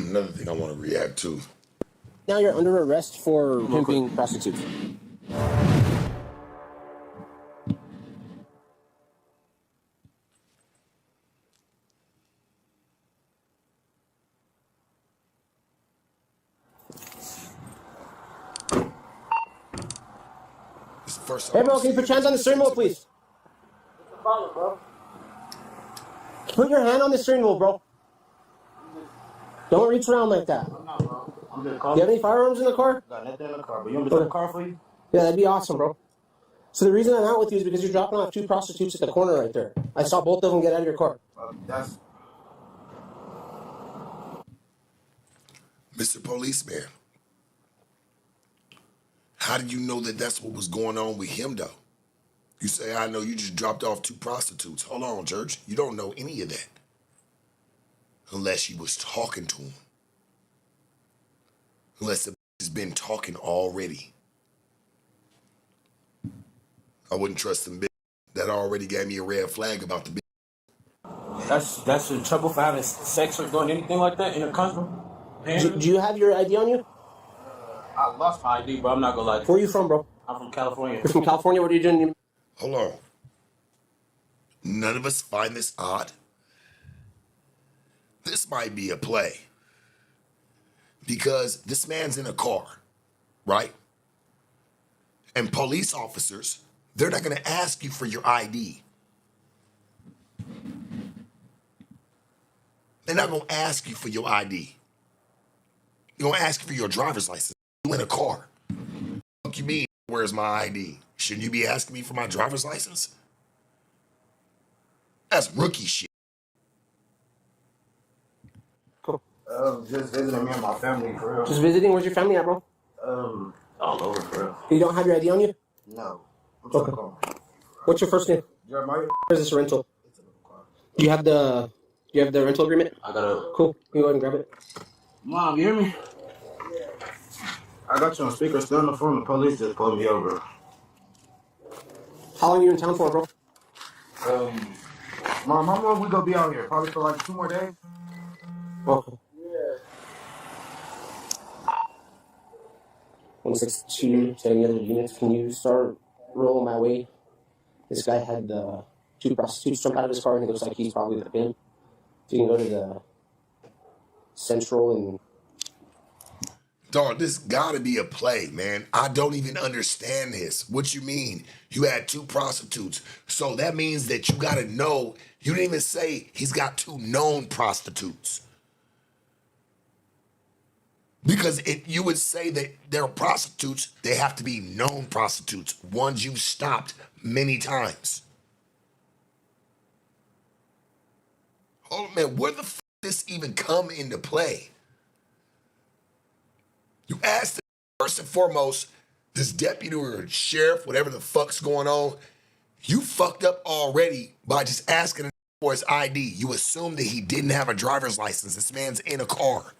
another thing I want to react to. Now you're under arrest for pimping prostitutes. Hey, bro, can you put your hands on the steering wheel, please? What's the problem, bro? Put your hand on the steering wheel, bro. Don't reach around like that. I'm not, bro. I'm just Do calling. you have any firearms in the car? Got nothing in the car, but you want me to start the car for you? Yeah, that'd be awesome, bro. So the reason I'm out with you is because you're dropping off 2 prostitutes at the corner right there. I saw both of them get out of your car. That's... Mr. Policeman, how did you know that that's what was going on with him, though? You say, I know you just dropped off 2 prostitutes. Hold on, Church. You don't know any of that. Unless you was talking to him. Unless the has been talking already. I wouldn't trust them bitch. That already gave me a red flag about the bitch. That's in trouble for having sex or doing anything like that in your country? Do you have your ID on you? I lost my ID, bro. I'm not gonna lie. Where are you from, bro? I'm from California. You're from California? What are you doing? Hold on. None of us find this odd. This might be a play. Because this man's in a car, right? And police officers, they're not gonna ask you for your ID. They're not gonna ask you for your ID. They're gonna ask you for your driver's license. You in a car. What you mean, where's my ID? Shouldn't you be asking me for my driver's license? That's rookie shit. Cool. Just visiting me and my family, for real. Just visiting? Where's your family at, bro? All over, for real. You don't have your ID on you? No. Okay. What's your first name? Jeremiah? Or is this a rental? Do you have the rental agreement? I got a... Cool. You go ahead and grab it. Mom, you hear me? I got you on speaker, still on the phone. The police just pulled me over. How long are you in town for, bro? Mom, how long we gonna be out here? Probably for like 2 more days? Okay. 162 to any other units. Can you start rolling my way? This guy had 2 prostitutes jump out of his car, and it looks like he's probably the pimp. If you can go to the Central and... Dog, this gotta be a play, man. I don't even understand this. What you mean? You had 2 prostitutes. So that means that you gotta know, you didn't even say he's got 2 known prostitutes. Because if you would say that they're prostitutes, they have to be known prostitutes, ones you've stopped many times. Oh man, where the f this even come into play? You asked first and foremost, this deputy or sheriff, whatever the fuck's going on, you fucked up already by just asking him for his ID. You assumed that he didn't have a driver's license. This man's in a car.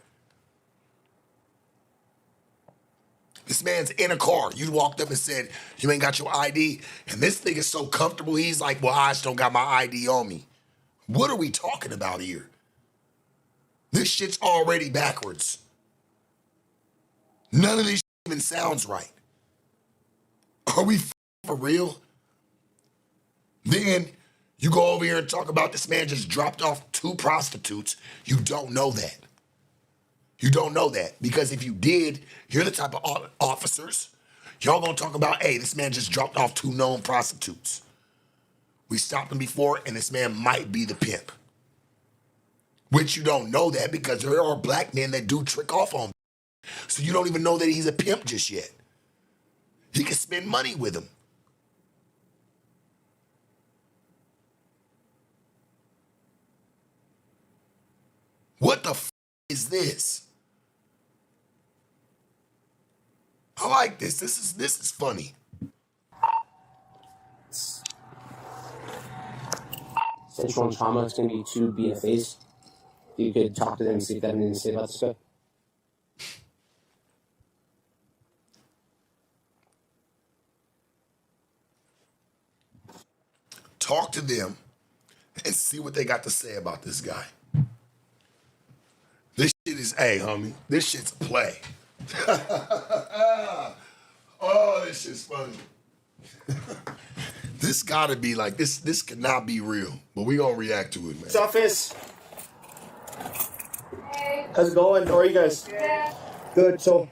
This man's in a car. You walked up and said, you ain't got your ID. And this thing is so comfortable, he's like, well, I just don't got my ID on me. What are we talking about here? This shit's already backwards. None of this even sounds right. Are we for real? Then you go over here and talk about this man just dropped off 2 prostitutes. You don't know that. You don't know that. Because if you did, you're the type of officers. Y'all gonna talk about, hey, this man just dropped off 2 known prostitutes. We stopped him before, and this man might be the pimp. Which you don't know that because there are black men that do trick off on. So you don't even know that he's a pimp just yet. He can spend money with him. What the f is this? I like this. This is funny. Central and Trauma is going to be 2 BFAs. You could talk to them and see if they have anything to say about this guy. Talk to them and see what they got to say about this guy. This shit is, hey, homie, this shit's a play. Oh, this shit's funny. This gotta be like, this cannot be real, but we gonna react to it, man. Office. Hey. How's it going? How are you guys? Yeah. Good. So,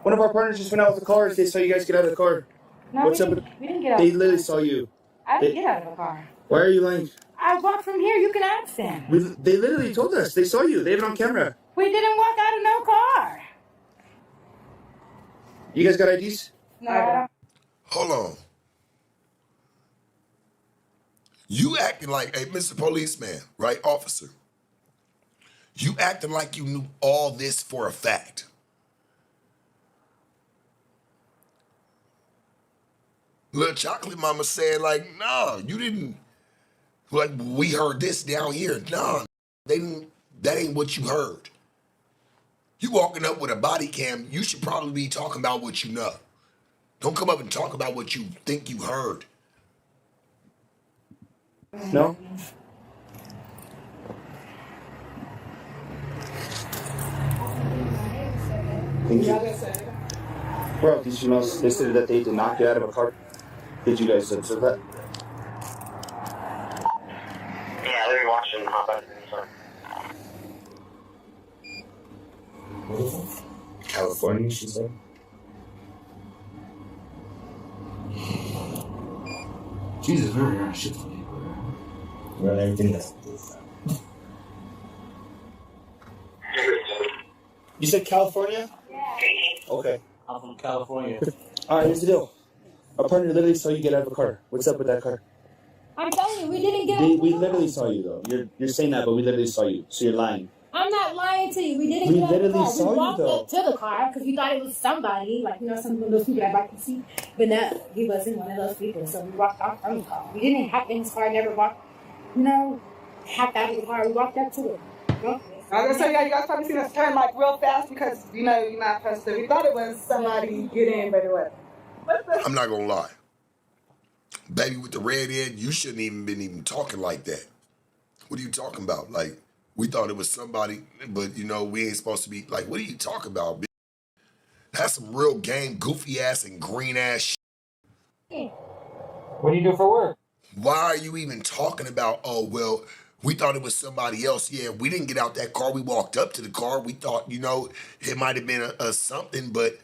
one of our partners just went out with the car. They saw you guys get out of the car. No, What's we up? didn't, we didn't get out. They literally saw you. I didn't get out of the car. Why are you lying? I walked from here. You can ask them. They literally told us. They saw you. They have it on camera. We didn't walk out of no car. You guys got IDs? No, I don't. Hold on. You acting like, hey, Mr. Policeman, right, officer? You acting like you knew all this for a fact. Little Chocolate Mama said, like, no, you didn't. Like, we heard this down here. No, they didn't. That ain't what you heard. You walking up with a body cam, you should probably be talking about what you know. Don't come up and talk about what you think you heard. No? Thank you. Bro, these females, they said that they did not get out of a car. Did you guys observe that? Yeah, they're watching hop out. California, she said. Jesus, very rare shit for me. Run everything that's. You said California? Yeah. Okay. I'm from California. Alright, here's the deal. Our partner literally saw you get out of a car. What's up with that car? I'm telling you, we didn't get out of the We car. literally saw you though. You're saying that, but we literally saw you. So you're lying. I'm not lying to you. We didn't We get out of the literally car. saw We you, walked though. up to the car because we thought it was somebody, like, some of those people that like to see. But no, he wasn't one of those people. So we walked out from the car. We didn't hop in his car, never walked, hopped out of the car. We walked up to it. I was gonna say, yeah, you guys probably seen us turn like real fast because you're not supposed to. We thought it was somebody get in, but it wasn't. I'm not gonna lie. Baby with the red head, you shouldn't even been talking like that. What are you talking about? Like, we thought it was somebody, but we ain't supposed to be like, what are you talking about, bitch? That's some real game, goofy ass and green ass shit. What do you do for work? Why are you even talking about, oh, well, we thought it was somebody else. Yeah, we didn't get out that car. We walked up to the car. We thought, it might have been a something, but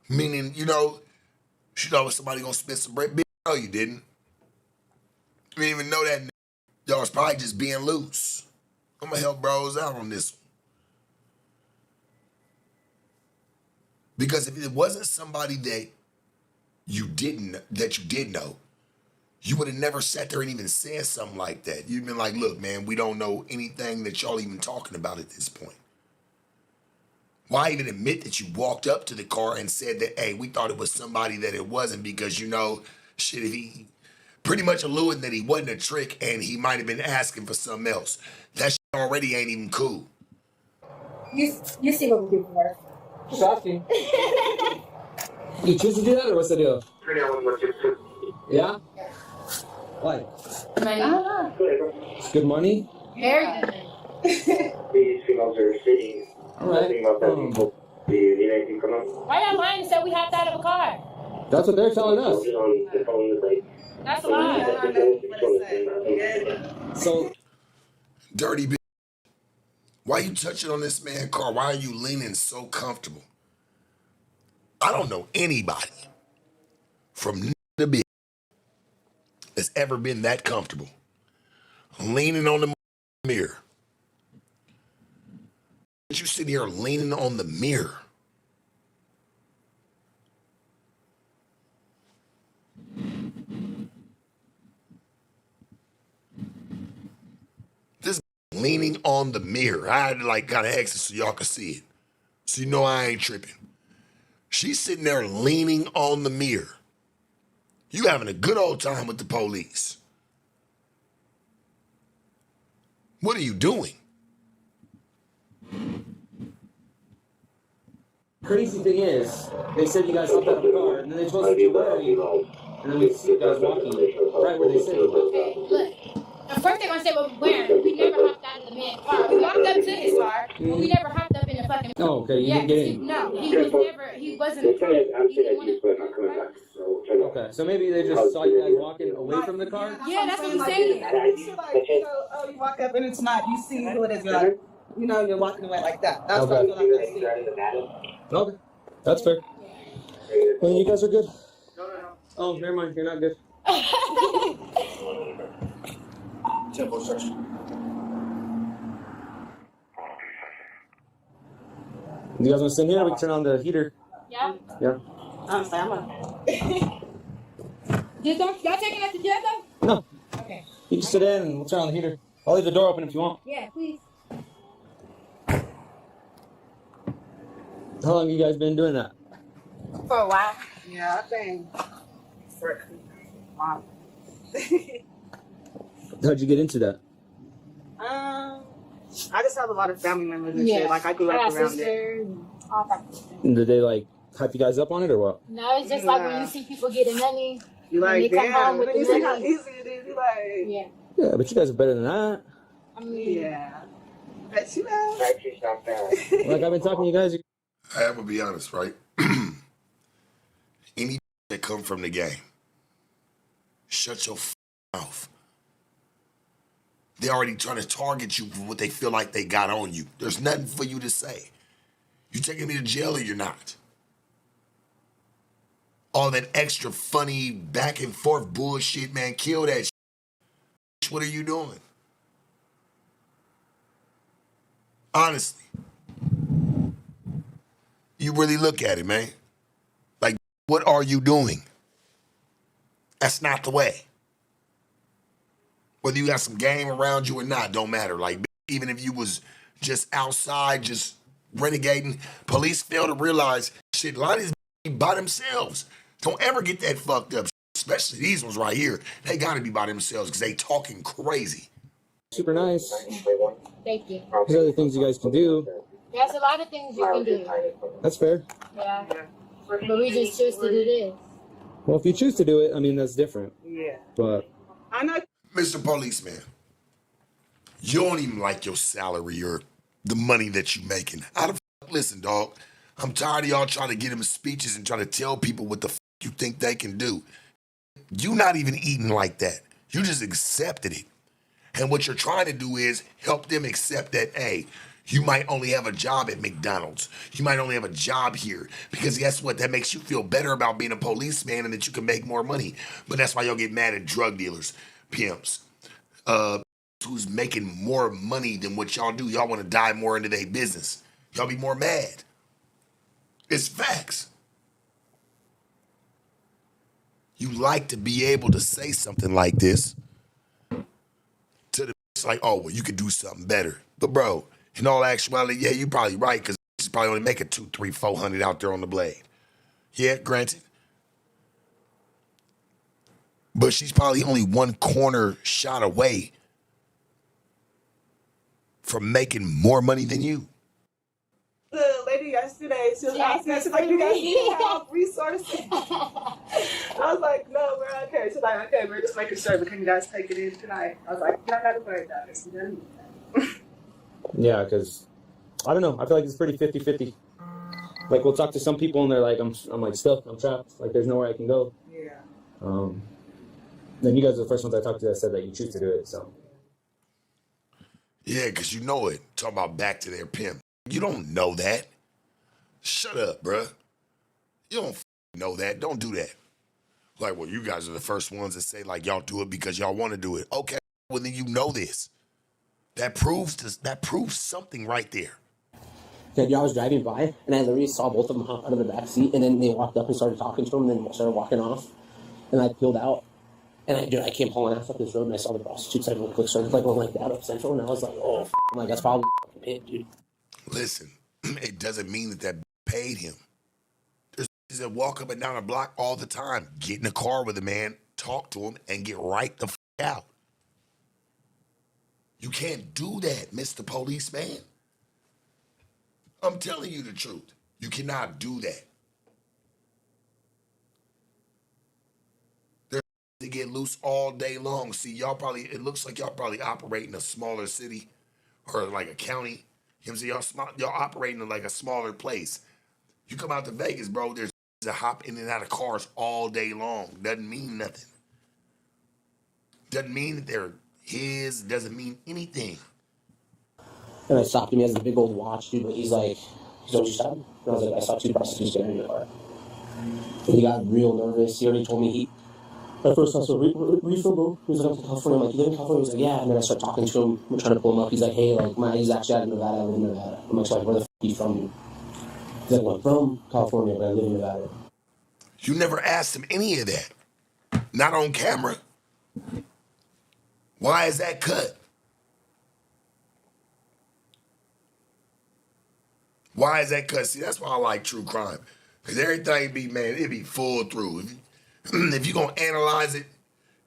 meaning, she thought it was somebody gonna spit some bread. Bitch, no, you didn't. You didn't even know that. Y'all was probably just being loose. I'm gonna help bros out on this one. Because if it wasn't somebody that you did know, you would have never sat there and even said something like that. You'd been like, look, man, we don't know anything that y'all even talking about at this point. Why even admit that you walked up to the car and said that, hey, we thought it was somebody that it wasn't because, shit, if he pretty much alluding that he wasn't a trick and he might have been asking for something else. That shit already ain't even cool. You see what we do for work. Just asking. You choose to do that or what's the deal? Yeah? Why? I don't know. Good money? Very good. These females are sitting. Alright. Why y'all lying and said we hopped out of a car? That's what they're telling us. That's a lie. So, Dirty bitch. Why you touching on this man's car? Why are you leaning so comfortable? I don't know anybody from the bitch that's ever been that comfortable leaning on the mirror. You sitting here leaning on the mirror. This leaning on the mirror. I had to kind of exit so y'all could see it. So I ain't tripping. She's sitting there leaning on the mirror. You having a good old time with the police. What are you doing? crazy thing is, they said you guys hopped out of a car, and then they told us what you're wearing, and then we see you guys walking right where they said. Okay, look. Of course they're gonna say what we're wearing. We never hopped out of the in the car. We walked up to his car, but we never hopped up in the fucking. Oh, okay. You didn't get in. No, he was never. He wasn't. He didn't want to. Okay, so maybe they just saw you guys walking away from the car. Yeah, that's what I'm saying. Like, you walk up and it's not, you see who it is, you're like, you're walking away like that. That's what I feel like I see. Okay, that's fair. Well, you guys are good. Oh, never mind. You're not good. Tempo section. You guys want to sit here? We can turn on the heater. Yeah. Yeah. I'm sorry, I'm a... Y'all taking us to jail though? No. Okay. You can sit in and we'll turn on the heater. I'll leave the door open if you want. Yeah, please. How long have you guys been doing that? For a while. Yeah, I think for a month. How'd you get into that? I just have a lot of family members and shit. Like I grew up around it. All that stuff. And did they like hype you guys up on it or what? No, it's just like when you see people getting money. You like, they come home damn, with when you the see how money. easy it is, you like, Yeah. Yeah, but you guys are better than that. I mean, yeah. Bet you know. Like I've been talking to you guys. I'm gonna be honest, right? Any that come from the game, shut your mouth. They're already trying to target you for what they feel like they got on you. There's nothing for you to say. You taking me to jail or you're not? All that extra funny back and forth bullshit, man, kill that shit. What are you doing? Honestly. You really look at it, man. Like, what are you doing? That's not the way. Whether you got some game around you or not, don't matter. Like, even if you was just outside, just renegading, police fail to realize, shit, a lot of these be by themselves. Don't ever get that fucked up. Especially these ones right here. They gotta be by themselves because they talking crazy. Super nice. thank you. There's other things you guys can do. There's a lot of things you can do. That's fair. Yeah. But we just choose to do this. Well, if you choose to do it, I mean, that's different. Yeah. But I know. Mr. Policeman, you don't even like your salary or the money that you making. How the fuck? Listen, dog, I'm tired of y'all trying to get him speeches and trying to tell people what the fuck you think they can do. You not even eating like that. You just accepted it. And what you're trying to do is help them accept that, hey, you might only have a job at McDonald's. You might only have a job here. Because guess what? That makes you feel better about being a policeman and that you can make more money. But that's why y'all get mad at drug dealers, pimps, who's making more money than what y'all do. Y'all want to dive more into their business. Y'all be more mad. It's facts. You like to be able to say something like this to the like, oh, well, you could do something better. But bro, in all actuality, yeah, you're probably right, because she's probably only making 200, 300, 400 out there on the blade. Yeah, granted. But she's probably only one corner shot away from making more money than you. The lady yesterday, she was asking us, she's like, you guys need help, resources. I was like, no, we're okay. She's like, okay, we're just making sure, but can you guys take it in tonight? I was like, you're not going to worry about it. yeah, because I don't know. I feel like it's pretty 50-50. Like we'll talk to some people and they're like, I'm like stuck, I'm trapped. Like there's nowhere I can go. Yeah. Then you guys are the first ones I talked to that said that you choose to do it. So. Yeah, because you know it. Talk about back to their pimp. You don't know that. Shut up, bruh. You don't know that. Don't do that. Like, well, you guys are the first ones that say, like, y'all do it because y'all want to do it. Okay, well, then you know this. That proves something right there. I was driving by, and I literally saw both of them hop out of the back seat, and then they walked up and started talking to him, and then started walking off, and I peeled out. And I came hauling ass up this road, and I saw the prostitutes like real quick started like going like that up Central, and I was like, oh, I'm like, that's probably it, dude. Listen, it doesn't mean that paid him. There's that walk up and down a block all the time. Get in a car with a man, talk to him, and get right the out. You can't do that, Mr. Policeman. I'm telling you the truth. You cannot do that. To get loose all day long. See, it looks like y'all probably operate in a smaller city or like a county. You know what I'm saying? Y'all operating in like a smaller place. You come out to Vegas, bro, there's a hop in and out of cars all day long. Doesn't mean nothing. Doesn't mean that they're his, doesn't mean anything. And I stopped him. He has a big old watch, dude. But he's like, "So what you saw?" And I was like, "I saw two prostitutes getting in the car." And he got real nervous. He already told me at first I was like, where you from, bro? He was like, "I'm from California." I'm like, "You live in California?" He was like, "Yeah." And then I start talking to him. I'm trying to pull him up. He's like, "Hey, like, he's actually out of Nevada. I live in Nevada." I'm like, "So like, where the f*** are you from, dude?" He's like, "Well, I'm from California, but I live in Nevada." You never asked him any of that. Not on camera. Why is that cut? Why is that cut? See, that's why I like true crime. Because everything be, man, it be full through. If you're going to analyze it,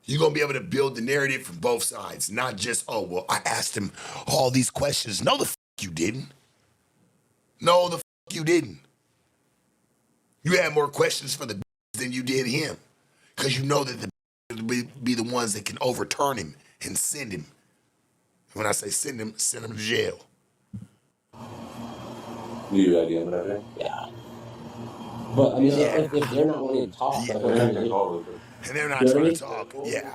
you're going to be able to build the narrative from both sides. Not just, oh, well, I asked him all these questions. No, the f*** you didn't. No, the f*** you didn't. You had more questions for the than you did him. Because you know that the will be the ones that can overturn him and send him. When I say send him to jail. You idea of that? Yeah. But I mean, if they're not wanting to talk, like, Yeah. you know And they're not what I trying mean? to talk. Yeah.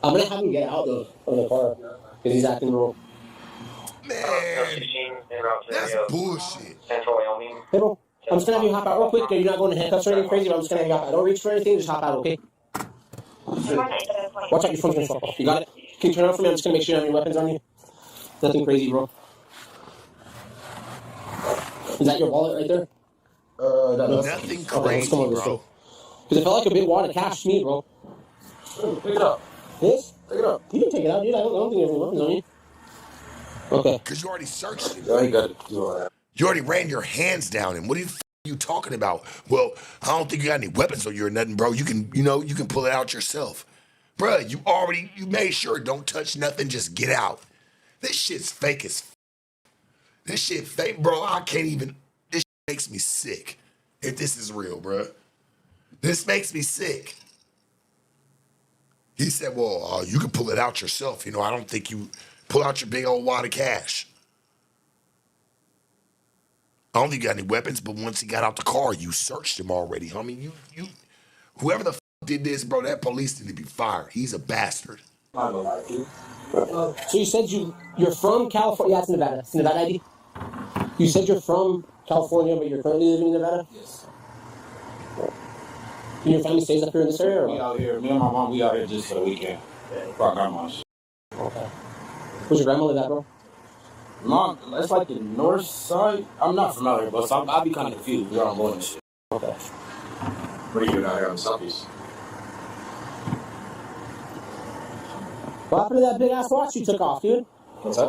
I'm gonna have him get out though of the car because he's acting real. Man, that's bullshit. Hey, bro, I'm just gonna have you hop out real quick. You're not going to handcuffs or anything crazy, but I'm just gonna have you hop out. Don't reach for anything. Just hop out, okay? Watch out, your phone's gonna fall off. You got it? Can you turn it off for me? I'm just gonna make sure you don't have any weapons on you. Nothing crazy, bro. Is that your wallet right there? No. Nothing Okay, let's come crazy, over this way. bro. Because it felt like a big wad of cash to me, bro. Pick it up. This? Pick it up. You can take it out, dude. I don't think there's any weapons on you. Okay. Because you already searched him. Yeah, he got to do all that. You already ran your hands down him. What are you talking about? Well, I don't think you got any weapons on you or nothing, bro. You can pull it out yourself. Bruh, you made sure don't touch nothing, just get out. This shit's fake as This shit fake, bro. I can't even, this shit makes me sick. If this is real, bruh. This makes me sick. He said, well, you can pull it out yourself. I don't think you pull out your big old wad of cash. I don't think you got any weapons, but once he got out the car, you searched him already, homie. Whoever the did this, bro, that police need to be fired. He's a bastard. So you said you're from California. Yeah, it's Nevada. It's Nevada ID. You said you're from California, but you're currently living in Nevada? Yes. And your family stays up here in this area? Or We out here. Me and my mom, we out here just for the weekend. For our grandma's. okay. Where's your grandma live at, bro? Mom, that's like the north side. I'm not familiar, but I'll be kind of confused where I'm going and shit. Okay. What are you doing out here on the southeast? What happened to that big ass watch you took off, dude? What's that?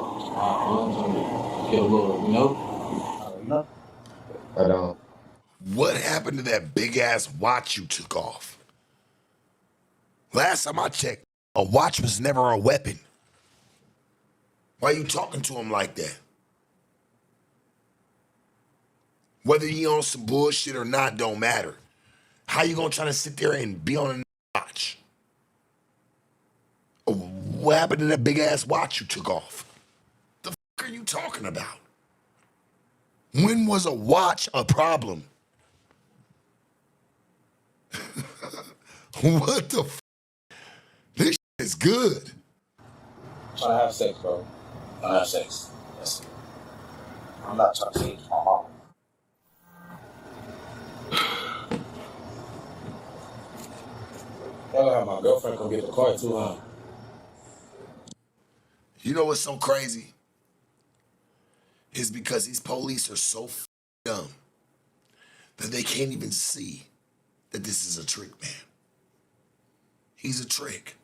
Get a little, No. I don't. What happened to that big ass watch you took off? Last time I checked, a watch was never a weapon. Why are you talking to him like that? Whether he on some bullshit or not don't matter. How you gonna try to sit there and be on a watch? What happened to that big ass watch you took off? The fuck are you talking about? When was a watch a problem? What the f? This shit is good. Trying to have sex, bro. Trying to have sex. Yes. I'm not trying to see my mom. I'm gonna have my girlfriend come get the car too, huh? You know what's so crazy? Is because these police are so dumb that they can't even see that this is a trick, man. He's a trick.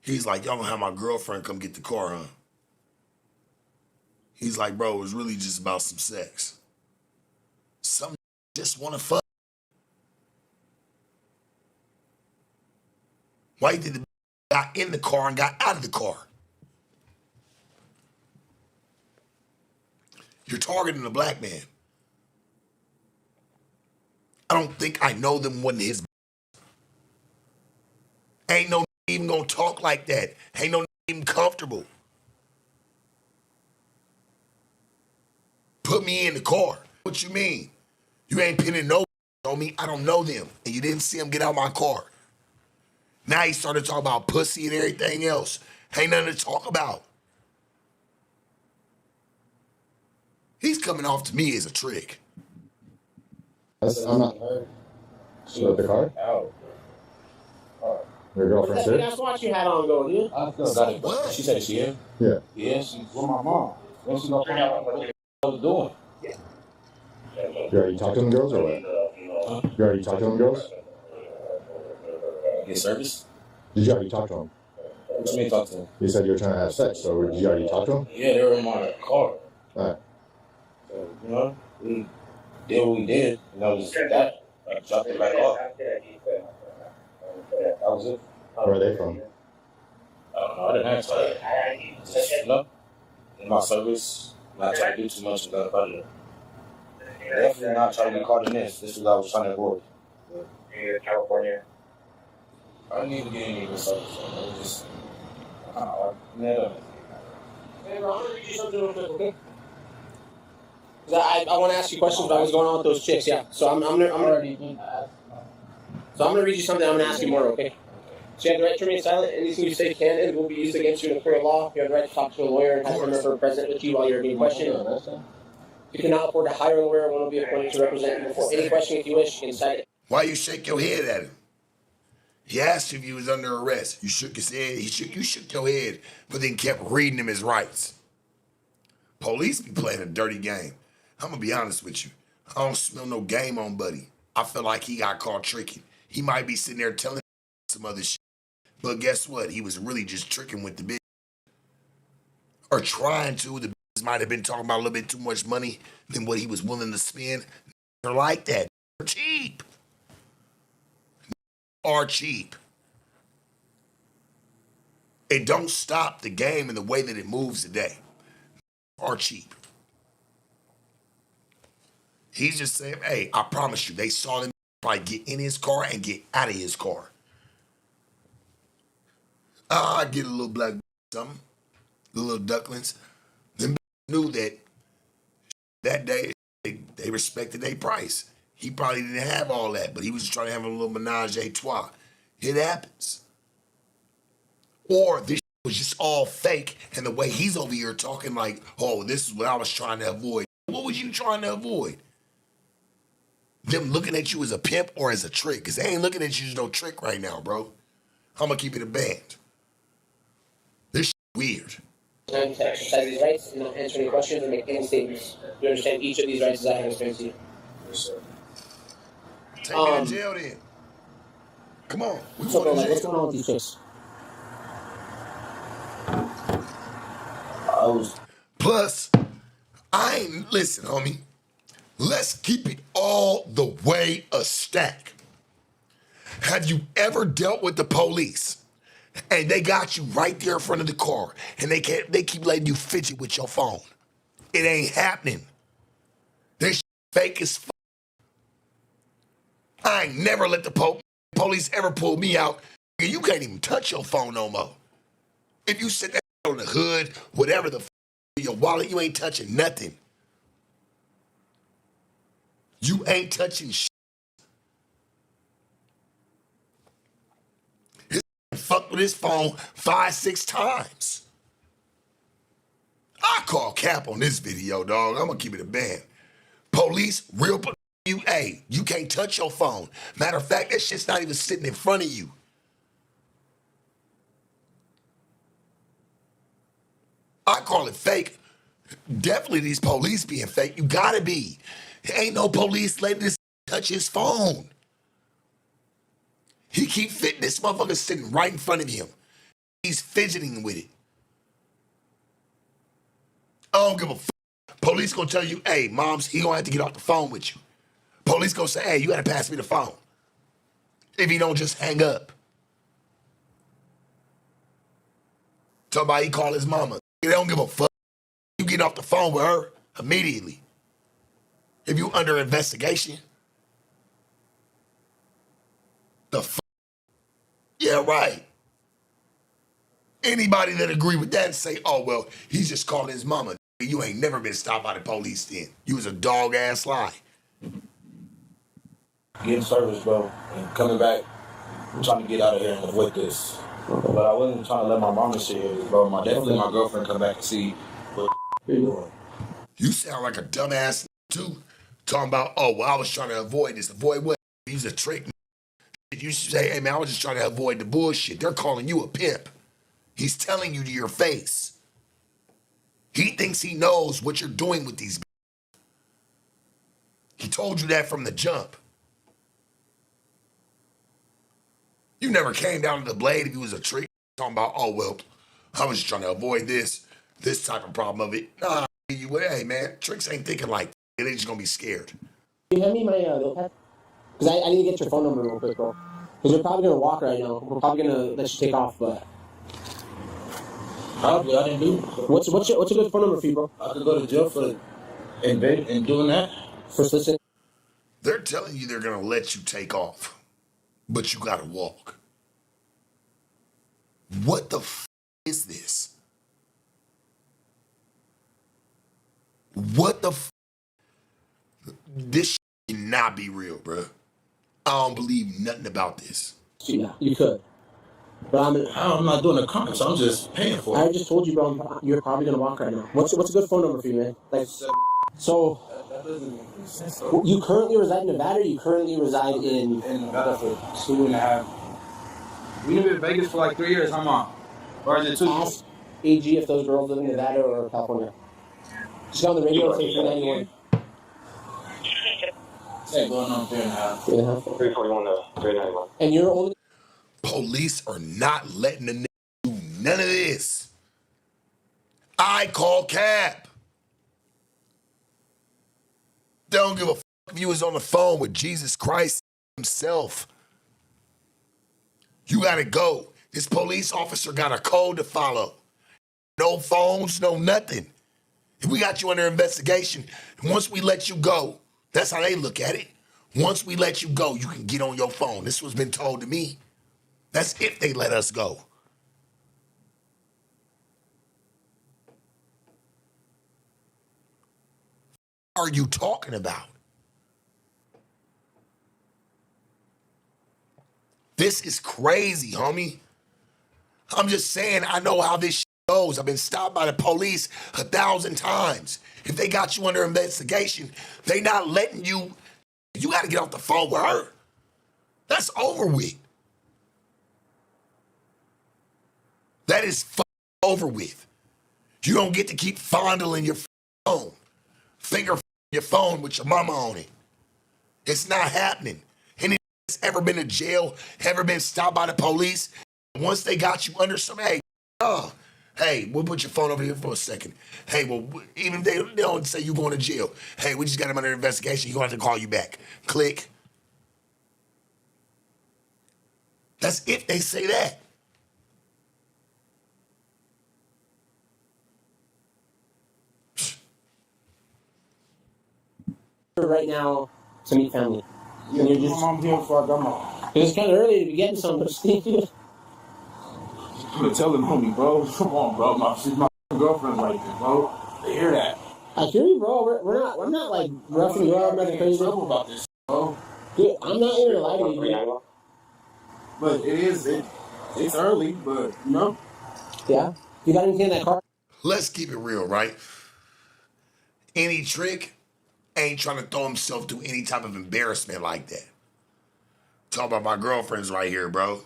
He's like, y'all gonna have my girlfriend come get the car, huh? He's like, bro, it was really just about some sex. Some just wanna fuck. Why did the got in the car and got out of the car? You're targeting a black man. I don't think I know them wasn't his. Ain't no even gonna talk like that. Ain't no even comfortable. Put me in the car. What you mean? You ain't pinning no on me. I don't know them. And you didn't see him get out my car. Now he started talking about pussy and everything else. Ain't nothing to talk about. He's coming off to me as a trick. I'm not. She left the car? Out. Your girlfriend said? That's what you had on going, dude. I still got it. What? She said she here. Yeah. Yeah, she's with my mom. Then she gonna find out what I was doing. You already talked to them girls or what? Huh? You already talked to them girls? Get service? Did you already talk to them? What you mean talk to them? You said you were trying to have sex, so did you already talk to them? Yeah, they were in my car. Alright. So, you know, we did what we did, and that was that. I dropped it back off. That was it. Where are they from? I don't know. I didn't ask her. Just, you know, in my service, not trying to do too much about it. Definitely not trying to be caught in this. This is what I was trying to avoid. California. I didn't even get any of this service. So it was just, never. Hey, bro, I'm gonna read you something real quick, okay? I want to ask you questions about what's going on with those chicks, yeah. So I'm gonna read you something. I'm gonna ask you more, okay? So you have the right to remain silent. Anything you say can and will be used against you in a court of law. You have the right to talk to a lawyer and have a member present with you while you're being questioned. If you cannot afford to hire a lawyer, one will be appointed to represent you before any question if you wish. You can cite it. Why you shake your head at him? He asked you if he was under arrest. You shook his head. You shook your head, but then kept reading him his rights. Police be playing a dirty game. I'm gonna be honest with you. I don't smell no game on Buddy. I feel like he got caught tricking. He might be sitting there telling some other shit. But guess what? He was really just tricking with the bitch. Or trying to. The bitch might have been talking about a little bit too much money than what he was willing to spend. They're like that. They're cheap. Are cheap. It don't stop the game in the way that it moves today. Are cheap. He's just saying, hey, I promise you, they saw him probably get in his car and get out of his car. I get a little black something, the little ducklings. Them knew that day they respected their price. He probably didn't have all that, but he was trying to have a little menage a trois. It happens. Or this was just all fake, and the way he's over here talking like, oh, this is what I was trying to avoid. What was you trying to avoid? Them looking at you as a pimp or as a trick? Because they ain't looking at you as no trick right now, bro. I'm going to keep it a band. This shit weird. Time to exercise these rights and not answer any questions or make any statements. You understand each of these rights as I have explained to you. Yes, sir. Take me to jail then. Come on. We So, going to what's jail. going on with these chicks? I was. Plus, listen, homie. Let's keep it all the way a stack. Have you ever dealt with the police and they got you right there in front of the car and they keep letting you fidget with your phone? It ain't happening. This shit fake as fuck. I ain't never let the police ever pull me out. You can't even touch your phone no more. If you sit there on the hood, whatever the your wallet, you ain't touching nothing. You ain't touching shit. His fucked with his phone 5-6 times. I call cap on this video, dog. I'm gonna keep it a band. Police, real you can't touch your phone. Matter of fact, that shit's not even sitting in front of you. I call it fake. Definitely these police being fake. You gotta be. Ain't no police letting this touch his phone. He keep fitting. This motherfucker sitting right in front of him. He's fidgeting with it. I don't give a fuck. Police gonna tell you, hey, moms, he gonna have to get off the phone with you. Police gonna say, hey, you gotta pass me the phone. If he don't just hang up. Somebody he call his mama. They don't give a fuck. You get off the phone with her immediately. If you under investigation. The fuck? Yeah, right. Anybody that agree with that and say, oh, well, he's just calling his mama. You ain't never been stopped by the police then. You was a dog ass lie. Getting service, bro, and coming back. I'm trying to get out of here and avoid this. But I wasn't trying to let my mama see it, bro. Definitely my girlfriend come back and see what you're doing. You sound like a dumbass too. Talking about, oh, well, I was trying to avoid this. Avoid what? Use a trick. You should say, hey, man, I was just trying to avoid the bullshit. They're calling you a pimp. He's telling you to your face. He thinks he knows what you're doing with these. He told you that from the jump. You never came down to the blade if you was a trick. Talking about, oh, well, I was just trying to avoid this type of problem of it. Nah, hey, man, tricks ain't thinking like that. They just gonna be scared. You hand me my notepad? Because I need to get your phone number real quick, bro. Because you're probably going to walk right now. We're probably going to let you take off, but... Probably I didn't do. What's a good phone number for you, bro? I could go to jail for and doing that. For listening? They're telling you they're gonna let you take off, but you gotta walk. What the is this? What the This cannot be real, bro. I don't believe nothing about this. Yeah, you could. But I'm not doing a crime, so I'm just paying for it. I just told you, bro, you're probably going to walk right now. What's a good phone number for you, man? Like, so, you currently reside in Nevada, or you currently reside in Nevada for 2.5. We lived in Vegas for like 3 years, huh, Mom? Or is it 2 years? Ask AG if those girls live in Nevada or California. Just go on the radio and say 391. Say going on 3.5. 3.5. 341 to 391. And you're only... Police are not letting the nigga do none of this. I call cab. They don't give a fuck if you was on the phone with Jesus Christ himself. You gotta go. This police officer got a code to follow. No phones, no nothing. If we got you under investigation, once we let you go, that's how they look at it. Once we let you go, you can get on your phone. This was been told to me. That's if they let us go. What are you talking about? This is crazy, homie. I'm just saying, I know how this shit goes. I've been stopped by the police 1,000 times. If they got you under investigation, they not letting you. You got to get off the phone with her. That's over with. That is over with. You don't get to keep fondling your phone, finger your phone with your mama on it. It's not happening. Any ever been to jail, ever been stopped by the police? Once they got you under some, hey, we'll put your phone over here for a second. Hey, well, even if they don't say you're going to jail. Hey, we just got him under investigation. You're going to have to call you back. Click. That's if they say that. Right now to meet family. Yeah, and you're just... I'm here before I got my... It's kind of early to be getting some, but I'm gonna tell them, homie, bro. Come on, bro. She's my girlfriend right there, bro. They hear that. I hear you, bro. We're not like roughing you up, nothing crazy. About this, bro. Dude, I'm not here to lie to you. But it's early, but you know. Yeah. You got anything in that car? Let's keep it real, right? Any trick ain't trying to throw himself through any type of embarrassment like that. Talk about my girlfriends right here, bro.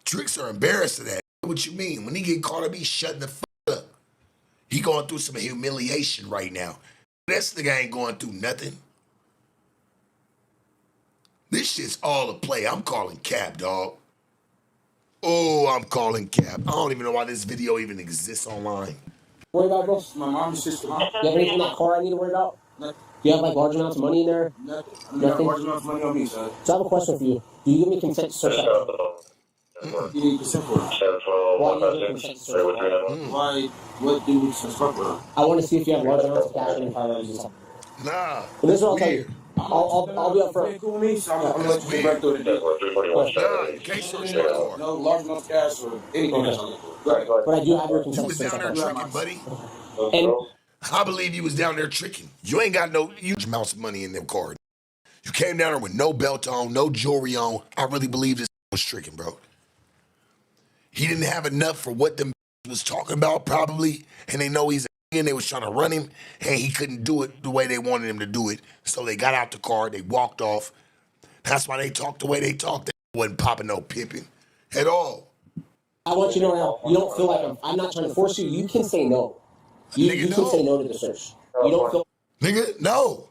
Tricks are embarrassed of that. What you mean? When he get caught up, he's shutting the fuck up. He going through some humiliation right now. This nigga ain't going through nothing. This shit's all a play. I'm calling cap, dog. Oh, I'm calling cap. I don't even know why this video even exists online. Worry about, bro? My mom's sister. You have anything in that car I need to worry about? Nothing. Do you have like large amounts of money in there? Nothing. I mean, nothing. Large amounts of money on me, sir. So I have a question for you. Do you give me consent to search that? You need consent for it. Why do you give me consent to search that? Why? What do you suspect for it? I want to see if you have large amounts of cash in your firearms and stuff. Nah. But this is what I'll tell you. I'll be up front. Cool with me, so I'm gonna let you get back to it. Nah, you can't search that car. No large enough cash or anything else. But I do have your You consent was to search down that there car. tricking, buddy. And I believe you was down there tricking. You ain't got no huge amounts of money in them cards. You came down there with no belt on, no jewelry on. I really believe this was tricking, bro. He didn't have enough for what them was talking about, probably, and they know he's and they was trying to run him, and he couldn't do it the way they wanted him to do it. So they got out the car, they walked off. That's why they talked the way they talked. They wasn't popping no pimping at all. I want you to know now, you don't feel like I'm not trying to force you. You can say no. You Nigga, can say no. no to the search. You don't feel. Nigga, no.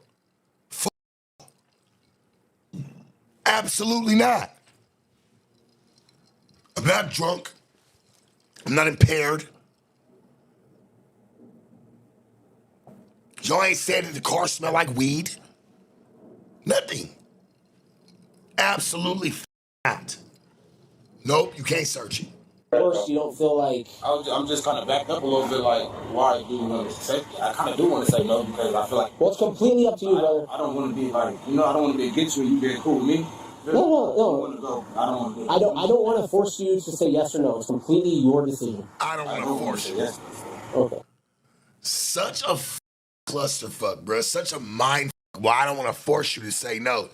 Absolutely not. I'm not drunk. I'm not impaired. Y'all ain't said that the car smelled like weed. Nothing. Absolutely not. Nope, you can't search it. First, you don't feel like. I'm just kind of backed up a little bit, like, why do you want to say? I kind of do want to say no because I feel like. Well, it's completely up to you, brother. I don't want to be like, I don't want to be against you. You being cool with me. No. You want to go? I don't want to. I don't want to force you to say yes or no. It's completely your decision. I don't want to force you. Yes. Okay. Such a clusterfuck, bro. Such a mind. Well, I don't want to force you to say no.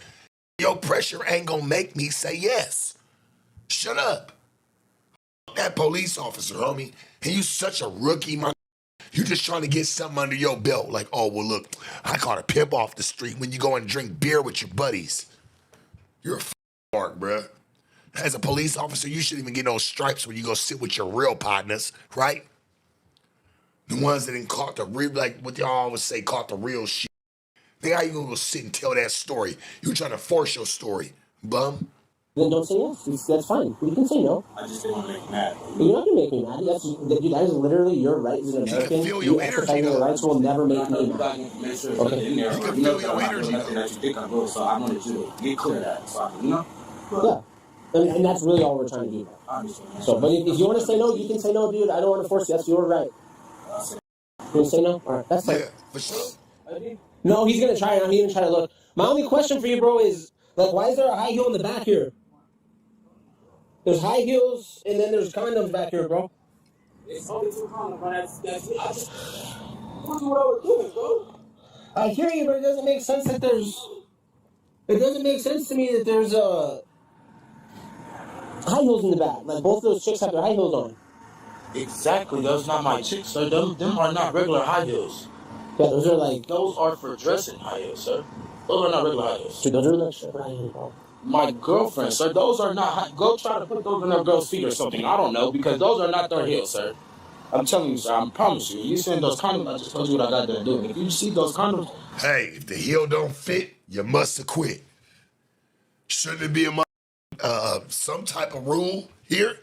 Your pressure ain't gonna make me say yes. Shut up. That police officer, homie. And you such a rookie, my. You just trying to get something under your belt. Like, oh, well, look, I caught a pimp off the street when you go and drink beer with your buddies. You're a mark, bruh. As a police officer, you shouldn't even get no stripes when you go sit with your real partners, right? The ones that didn't caught the real, like what y'all always say, caught the real shit. Then how you gonna go sit and tell that story? You trying to force your story, bum. Then don't say yes. That's fine. You can say no. I just didn't want to make you mad. You're not gonna make me mad. That is literally your right as an American. feel your You energy, exercising your though. rights will never make me You mad. got to make sure it's Okay. in there. You can know feel your I'm not energy, doing nothing though. that you think I'm doing, so I wanted you to get clear of that. So I can, Yeah. And that's really all we're trying to do. I understand. So, but if you want to say no, you can say no, dude. I don't want to force you. That's your right. You want to say no? All right, that's fine. Yeah, for sure. No, he's gonna try it. He's gonna try to look. My only question for you, bro, is like, why is there a high heel in the back here? There's high heels, and then there's condoms back here, bro. It's only 2 condoms, but that's I just told you what I was doing, bro. I hear you, but it doesn't make sense that there's. It doesn't make sense to me that there's high heels in the back. Like both those chicks have their high heels on. Exactly, those not my chicks, sir. Them are not regular high heels. Yeah, those are like. Those are for dressing high heels, sir. Those are not regular high heels. Dude, those are like straight high heels, bro. My girlfriend, sir, those are not high. Go try to put those on that girl's feet or something. I don't know, because those are not their heels, sir. I'm telling you, sir, I promise you. You send those condoms, I just told you what I got there doing. If you see those condoms. Hey, if the heel don't fit, you must have quit. Shouldn't it be some type of rule here?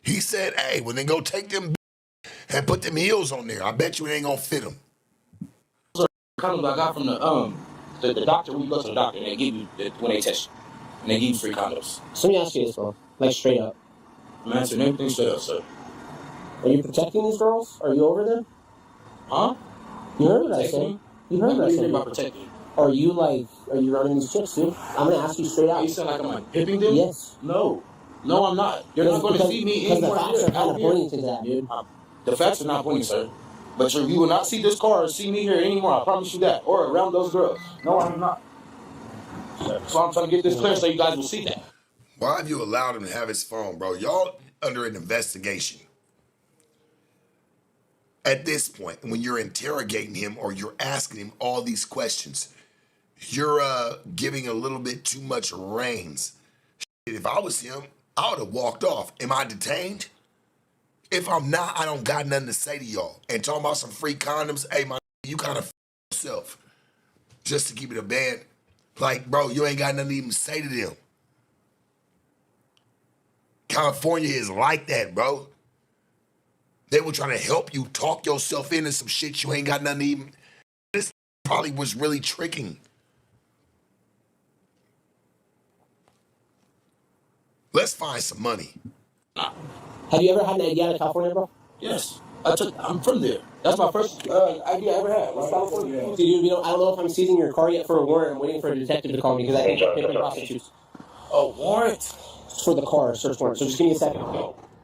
He said, hey, when they go take them and put them heels on there, I bet you it ain't gonna fit them. Condoms I got from the doctor. When you go to the doctor, and they give you when they test you, and they give you free condoms. So let me ask you this, bro. Like straight up. I'm answering everything straight up, sir. Are you protecting these girls? Are you over them? Huh? You heard what I said. You heard what I said. About protecting. Are you running these chicks, dude? I'm gonna ask you straight out. You sound like I'm like pimping them? Yes. No, I'm not. You're not going to see me because anymore. the facts are kind of pointing to that, dude. The facts are not pointing, sir. But you will not see this car or see me here anymore. I promise you that. Or around those girls. No, I'm not. So I'm trying to get this clear so you guys will see that. Why have you allowed him to have his phone, bro? Y'all under an investigation. At this point, when you're interrogating him or you're asking him all these questions, you're giving a little bit too much reins. If I was him, I would have walked off. Am I detained? If I'm not, I don't got nothing to say to y'all. And talking about some free condoms, hey, you kind of yourself. Just to keep it a band. Like, bro, you ain't got nothing to even say to them. California is like that, bro. They were trying to help you talk yourself into some shit you ain't got nothing to even. This probably was really tricking. Let's find some money. Have you ever had an idea out of California, bro? Yes. I'm from there. That's my first idea I ever had. West California. Dude, I don't know if I'm seizing your car yet for a warrant. I'm waiting for a detective to call me because I think you're pimping prostitutes. Oh, warrant? It's for the car, search warrant. So just give me a second.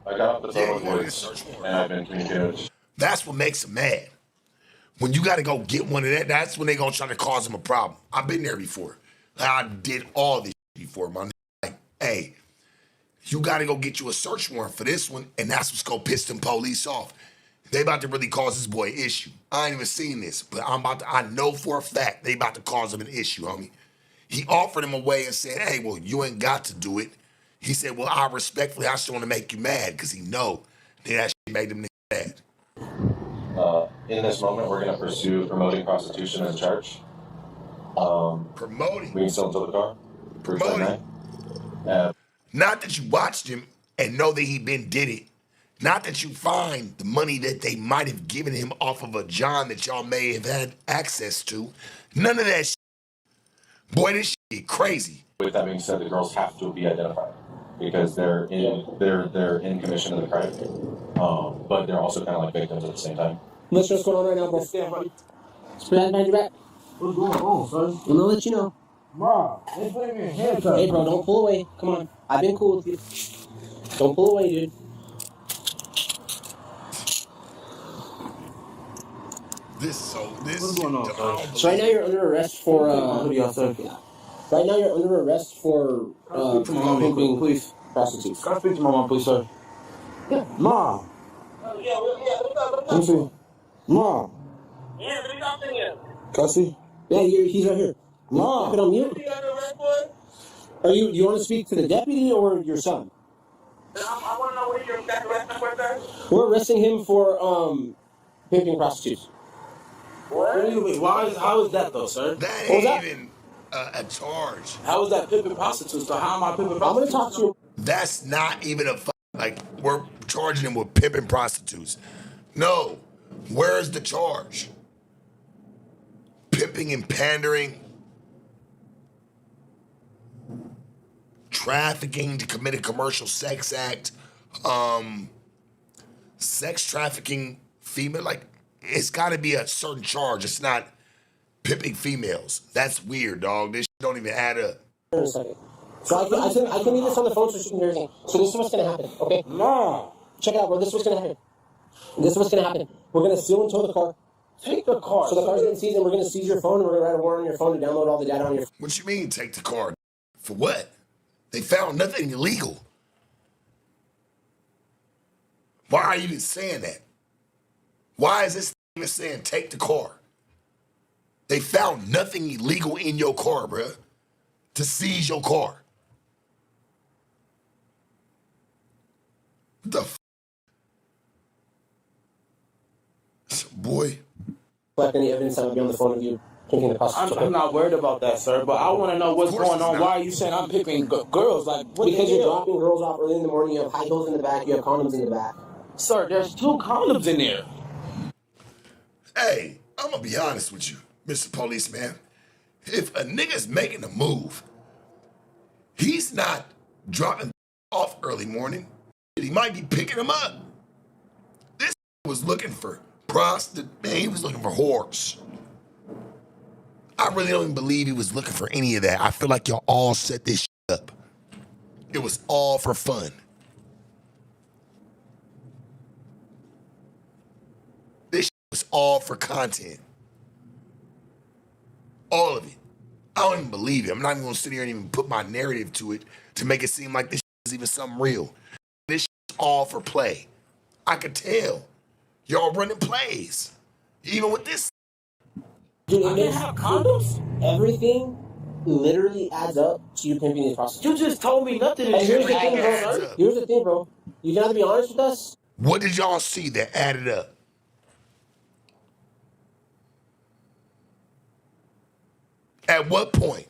I got off the Yeah, phone you gotta get a with search warrant. and I've been communicating with. That's what makes them mad. When you got to go get one of that, that's when they gonna try to cause them a problem. I've been there before. I did all this before, my nigga. Like, hey, you got to go get you a search warrant for this one, and that's what's gonna piss them police off. They about to really cause this boy an issue. I ain't even seen this, but I know for a fact they about to cause him an issue, homie. He offered him a way and said, hey, well, you ain't got to do it. He said, well, I still want to make you mad, because he know that shit made them niggas mad. In this moment, we're going to pursue promoting prostitution as a charge. Promoting. We can still tow the car. Promoting. Not that you watched him and know that he did it. Not that you find the money that they might have given him off of a John that y'all may have had access to. None of that shit. Boy, this shit crazy. With that being said, the girls have to be identified because they're in commission of the crime, but they're also kind of like victims at the same time. What's going on right now, bro? Stand, buddy. Spread behind your back. What's going on, son? I'm gonna let you know. Mom, they put me in handcuffs. Hey, bro, don't pull away. Come on. I've been cool with you. Don't pull away, dude. What's going on, son? So right now you're under arrest for, right now you're under arrest for, pimping please. prostitutes. Can I speak to my mom, please, sir? Yeah. Mom. Let me see. Mom. Yeah, what are you talking here? Can I see? Yeah, he's right here. Mom. Have it on mute. Do you want to speak to the deputy or your son? I want to know what you're arresting for, sir. We're arresting him for, pimping prostitutes. What do you mean? How is that, though, sir? That ain't even a charge. How is that pimping prostitutes, though? How am I pimping prostitutes? I'm going to talk to you. That's not even we're charging him with pimping prostitutes. No. Where's the charge? Pimping and pandering. Trafficking to commit a commercial sex act. Sex trafficking female. It's got to be a certain charge. It's not pimping females. That's weird, dog. This shit don't even add up. In a second. So I can leave this on the phone so she can hear everything. So this is what's going to happen, okay? Mom. Check it out, bro. This is what's going to happen. This is what's going to happen. We're going to seal and tow the car. Take the car. So the car's getting seized, and we're going to seize your phone, and we're going to write a warrant on your phone to download all the data on your phone. What you mean take the car? For what? They found nothing illegal. Why are you even saying that? Why is this even saying take the car? They found nothing illegal in your car, bruh, to seize your car. What the f? Boy. Collect any evidence that would be on the phone of you taking the prostitute. I'm not worried about that, sir, but I want to know what's going on. Why are you saying I'm pimping girls? Like, what? Because you're dropping girls off early in the morning, you have high heels in the back, you have condoms in the back. Sir, there's 2 condoms in there. Hey, I'm gonna be honest with you, Mr. Policeman. If a nigga's making a move, he's not dropping off early morning. He might be picking them up. This was looking for man, he was looking for whores. I really don't even believe he was looking for any of that. I feel like y'all all set this shit up. It was all for fun. This shit was all for content. All of it. I don't even believe it. I'm not even gonna sit here and even put my narrative to it to make it seem like this shit is even something real. This shit is all for play. I could tell. Y'all running plays. Even with this. Dude, I didn't have condoms? Everything literally adds up to you pimping these prostitutes. You just told me nothing. And here's the thing, Everything adds bro. up. Here's the thing, bro. You gotta be honest with us. What did y'all see that added up? At what point?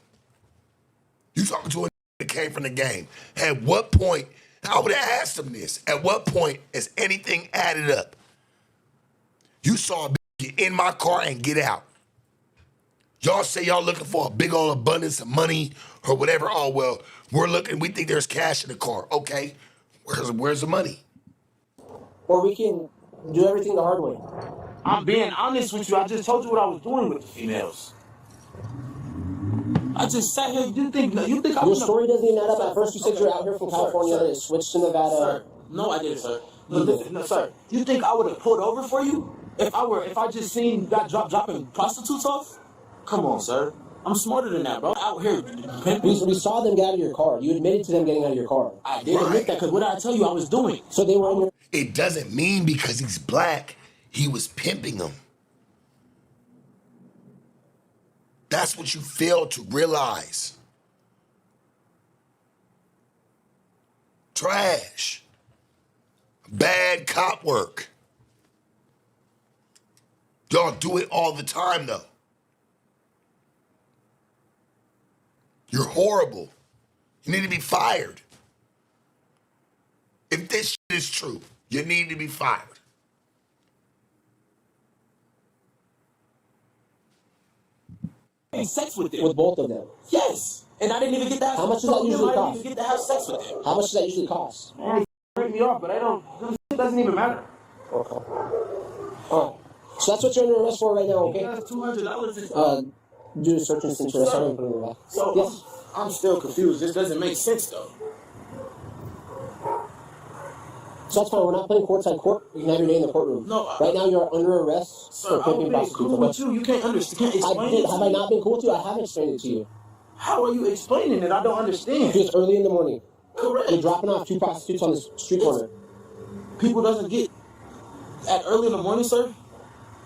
You talking to a that came from the game. At what point? I would have asked him this. At what point is anything added up? You saw a bitch get in my car and get out. Y'all say y'all looking for a big old abundance of money or whatever. Oh, well, we think there's cash in the car. Okay, where's the money? Or we can do everything the hard way. I'm being honest with you. I just told you what I was doing with the females. I just sat here. You think I'm Your story doesn't even add up. At first you said you were out here from California, then it switched to Nevada. Sir, No, I didn't, sir. Look, listen, no, sir. You think I would have pulled over for you if I just seen that dropping prostitutes off? Come on, sir. I'm smarter than that, bro. Out here, We saw them get out of your car. You admitted to them getting out of your car. I did admit that, because what did I tell you I was doing? So they were in your... It doesn't mean because he's black, he was pimping them. That's what you fail to realize. Trash. Bad cop work. Y'all do it all the time, though. You're horrible. You need to be fired. If this shit is true, you need to be fired. Having sex with them. With both of them? Yes. And I didn't even get to have How much does that usually I cost? didn't even get to have sex with them. How much does that usually cost? Man, they break me off, but I don't. It doesn't even matter. Okay. Alright. So that's what you're under arrest for right now, okay? That's $200. Do a search and search. Sorry, I'm putting it back. So Yes. I'm still confused. This doesn't make sense, though. So that's fine. We're not playing courtside court. You can have your day in the courtroom. No, right now you're under arrest Sir, for I'm pimping being prostitutes. cool with you. You can't understand. Explain it to Have I me. not been cool with you? I haven't explained it to you. How are you explaining it? I don't understand. It's early in the morning. Correct. You're dropping off 2 prostitutes on the street corner. People doesn't get at early in the morning, sir?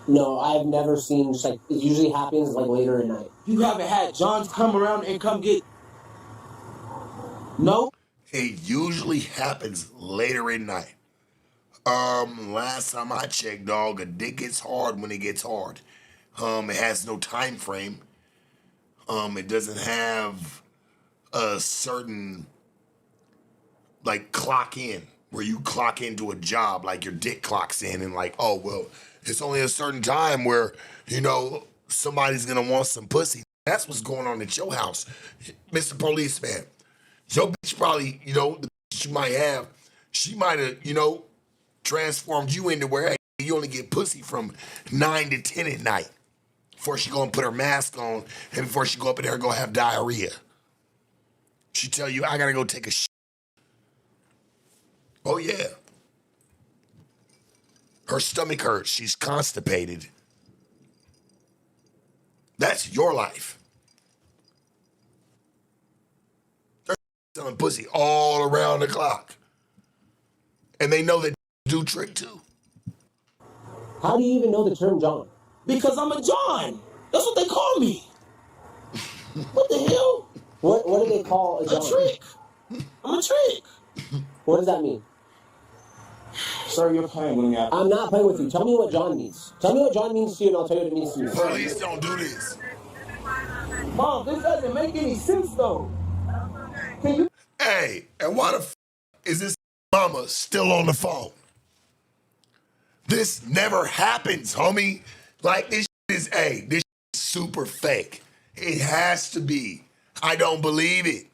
No, I've never seen, just like, it usually happens like later at night. You haven't had Johns come around and come get... No? It usually happens later at night. Last time I checked, dog, a dick gets hard when it gets hard. It has no time frame. It doesn't have a certain, like, clock in, where you clock into a job, like your dick clocks in and like, oh, well, it's only a certain time where, you know, somebody's gonna want some pussy. That's what's going on at your house, Mr. Policeman. Your bitch probably, you know, the bitch you might have, she might have, you know, transformed you into where, hey, you only get pussy from 9 to 10 at night before she go and put her mask on and before she go up in there and go have diarrhea. She tell you, I gotta go take a shit. Oh, yeah. Her stomach hurts. She's constipated. That's your life. They're selling pussy all around the clock. And they know that do trick too. How do you even know the term John? Because I'm a John. That's what they call me. What the hell? What do they call a John? A trick. I'm a trick. What does that mean? Sir, you're playing with me. I'm not playing with you. Tell me what John means. Tell me what John means to you, and I'll tell you what it means to me. Please don't do this. Mom, this doesn't make any sense, though. Can you... Hey, and why the f is this mama still on the phone? This never happens, homie. Like, this is, this is super fake. It has to be. I don't believe it.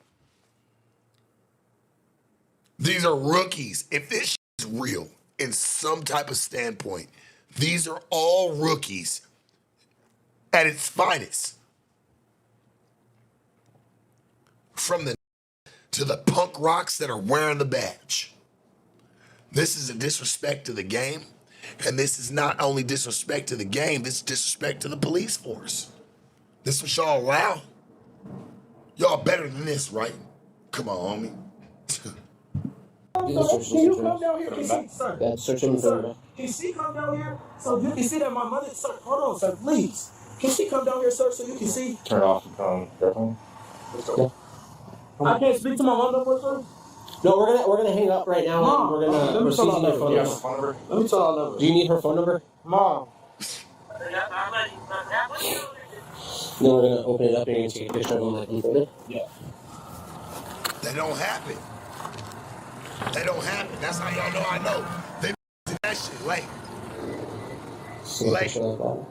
These are rookies. If this is real in some type of standpoint, these are all rookies at its finest. From the to the punk rocks that are wearing the badge. This is a disrespect to the game, and this is not only disrespect to the game, this is disrespect to the police force. This is what y'all allow? Y'all better than this, right? Come on, homie. Can you come down here? Can she, sir? Yeah, search him for Can she come down here so you can see that my mother... Sir, hold on, sir, please. Can she come down here, sir, so you can see? Turn off the phone. Yeah. I can't speak to my mom no more, sir? No, we're gonna hang up right now. Mom, And we're gonna let me proceed tell to her your phone number. number. Let me tell her number. Do you need her phone number? Mom. Then we're gonna open it up and you're gonna take a picture of them like you did. Yeah. That don't happen. That don't happen. That's how y'all know I know. They did that shit late. Take a picture like that.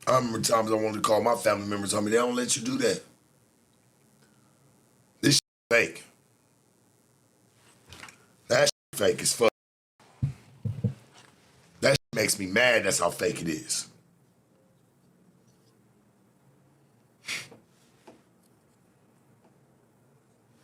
I remember times I wanted to call my family members. I mean, they don't let you do that. fake. That shit fake as fuck. That shit makes me mad. That's how fake it is.